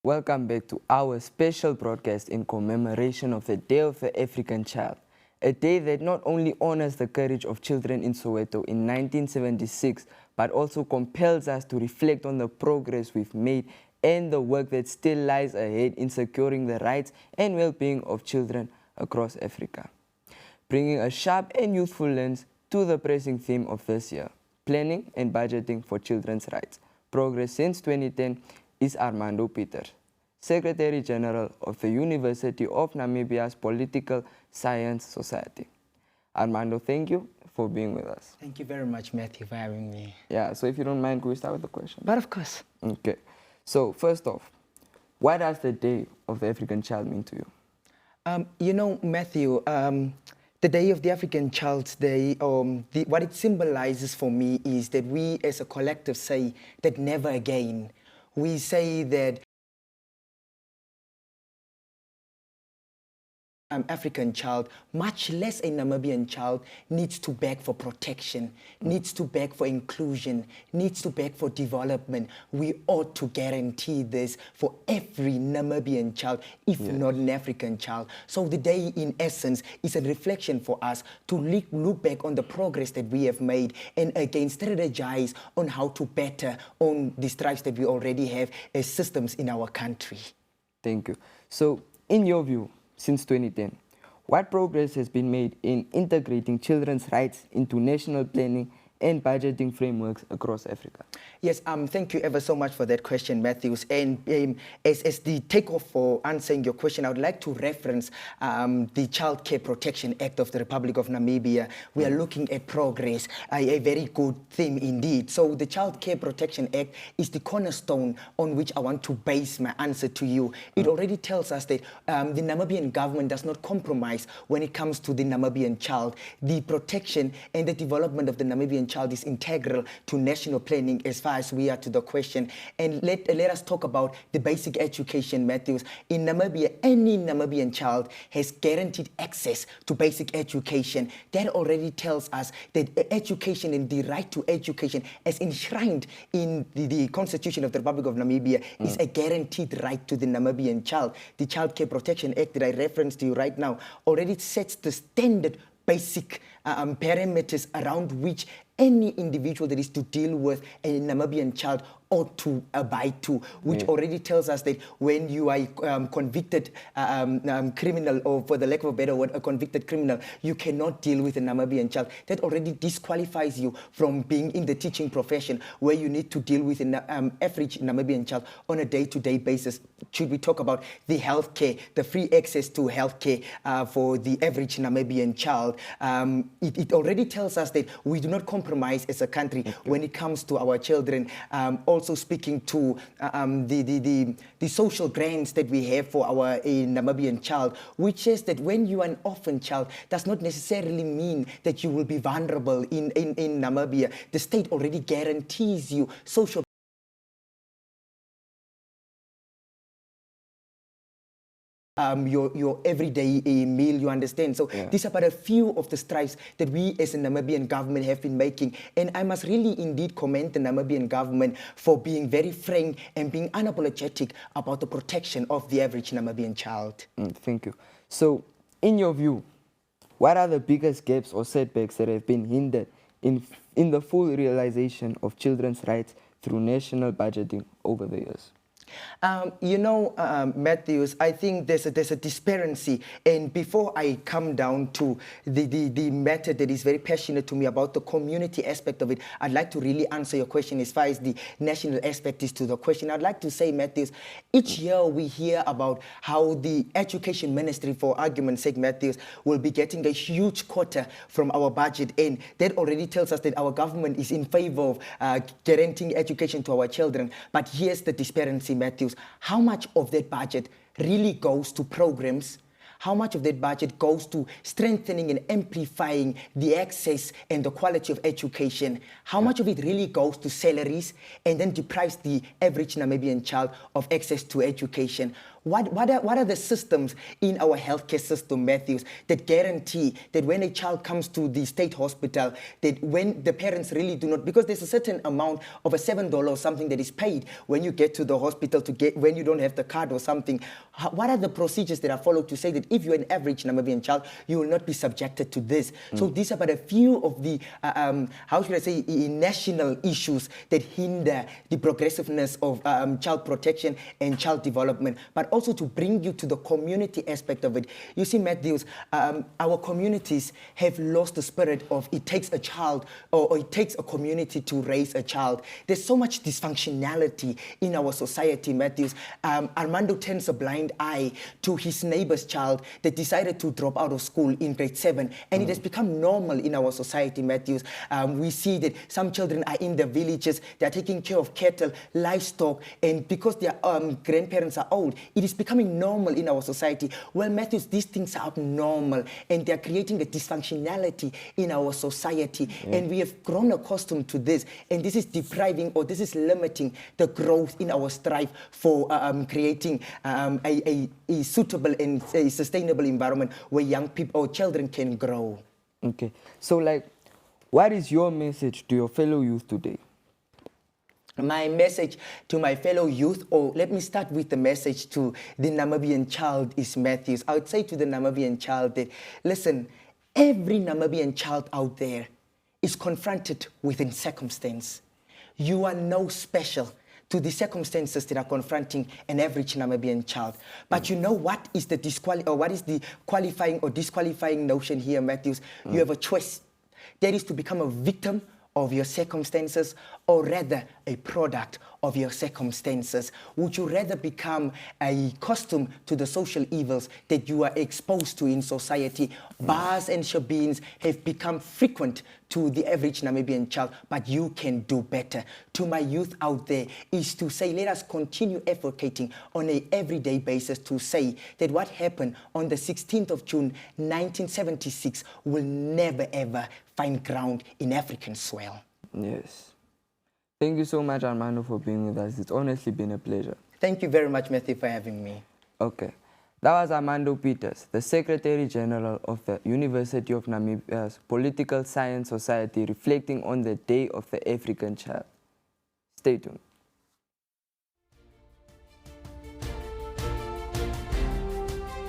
Welcome back to our special broadcast in commemoration of the Day of the African Child, a day that not only honors the courage of children in Soweto in 1976, but also compels us to reflect on the progress we've made and the work that still lies ahead in securing the rights and well-being of children across Africa. Bringing a sharp and youthful lens to the pressing theme of this year, planning and budgeting for children's rights. Progress since 2010 is Armando Pieters, Secretary General of the University of Namibia's Political Science Society. Armando, thank you for being with us. Thank you very much, Matthew, for having me. Yeah, so if you don't mind, could we start with the question? But of course. Okay. So first off, what does the Day of the African Child mean to you? Matthew, the Day of the African Child's Day, what it symbolizes for me is that we as a collective say that never again. We say that African child, much less a Namibian child, needs to beg for protection, needs to beg for inclusion, needs to beg for development. We ought to guarantee this for every Namibian child, if not an African child. So the day, in essence, is a reflection for us to look back on the progress that we have made and again strategize on how to better on the strives that we already have as systems in our country. Thank you. So, in your view, since 2010, what progress has been made in integrating children's rights into national planning and budgeting frameworks across Africa? Yes, thank you ever so much for that question, Matthews. And as the takeoff for answering your question, I would like to reference the Child Care Protection Act of the Republic of Namibia. We are looking at progress, a very good theme indeed. So the Child Care Protection Act is the cornerstone on which I want to base my answer to you. It already tells us that the Namibian government does not compromise when it comes to the Namibian child. The protection and the development of the Namibian child is integral to national planning as far as we are to the question. And let us talk about the basic education, Matthews. In Namibia, any Namibian child has guaranteed access to basic education. That already tells us that education and the right to education as enshrined in the Constitution of the Republic of Namibia is a guaranteed right to the Namibian child. The Child Care Protection Act that I referenced to you right now already sets the standard basic parameters around which any individual that is to deal with a Namibian child ought to abide to, which already tells us that when you are convicted criminal, or for the lack of a better word, a convicted criminal, you cannot deal with a Namibian child. That already disqualifies you from being in the teaching profession, where you need to deal with an average Namibian child on a day-to-day basis. Should we talk about the healthcare, the free access to healthcare for the average Namibian child? It already tells us that we do not compromise as a country when it comes to our children. Also speaking to the social grants that we have for our Namibian child, which says that when you are an orphan child, does not necessarily mean that you will be vulnerable in Namibia. The state already guarantees you social your everyday meal, you understand? So these are but a few of the strides that we as a Namibian government have been making. And I must really indeed commend the Namibian government for being very frank and being unapologetic about the protection of the average Namibian child. Thank you. So, in your view, what are the biggest gaps or setbacks that have been hindered in the full realization of children's rights through national budgeting over the years? Matthews, I think there's a disparity. And before I come down to the matter that is very passionate to me about the community aspect of it, I'd like to really answer your question as far as the national aspect is to the question. I'd like to say, Matthews, each year we hear about how the Education Ministry, for argument's sake, Matthews, will be getting a huge quota from our budget. And that already tells us that our government is in favor of guaranteeing education to our children. But here's the disparity, Matthews. How much of that budget really goes to programs? How much of that budget goes to strengthening and amplifying the access and the quality of education? How much of it really goes to salaries and then deprives the average Namibian child of access to education? What are the systems in our healthcare system, Matthews, that guarantee that when a child comes to the state hospital, that when the parents really do not, because there's a certain amount of a $7 or something that is paid when you get to the hospital to get, when you don't have the card or something. What are the procedures that are followed to say that if you're an average Namibian child, you will not be subjected to this? So these are but a few of the, how should I say, national issues that hinder the progressiveness of child protection and child development, but also to bring you to the community aspect of it. You see, Matthews, our communities have lost the spirit of it takes a child or it takes a community to raise a child. There's so much dysfunctionality in our society, Matthews. Armando turns a blind eye to his neighbor's child that decided to drop out of school in grade 7, and it has become normal in our society, Matthews. We see that some children are in the villages, they're taking care of cattle, livestock, and because their grandparents are old, it is becoming normal in our society. Well, Matthews, these things are abnormal, and they're creating a dysfunctionality in our society, and we have grown accustomed to this, and this is depriving or this is limiting the growth in our strive for creating a suitable and a sustainable environment where young people or children can grow. Okay, so like, what is your message to your fellow youth today? My message to my fellow youth, or let me start with the message to the Namibian child is, Matthews. I would say to the Namibian child that, listen, every Namibian child out there is confronted with a circumstance. You are no special to the circumstances that are confronting an average Namibian child. But you know what is the qualifying or disqualifying notion here, Matthews? You have a choice. That is to become a victim of your circumstances, or rather a product of your circumstances. Would you rather become a costume to the social evils that you are exposed to in society? Bars and shebeens have become frequent to the average Namibian child, but you can do better. To my youth out there is to say, let us continue advocating on an everyday basis to say that what happened on the 16th of June, 1976 will never ever find ground in African soil. Yes. Thank you so much, Armando, for being with us. It's honestly been a pleasure. Thank you very much, Matthew, for having me. Okay. That was Armando Pieters, the Secretary General of the University of Namibia's Political Science Society, reflecting on the Day of the African Child. Stay tuned.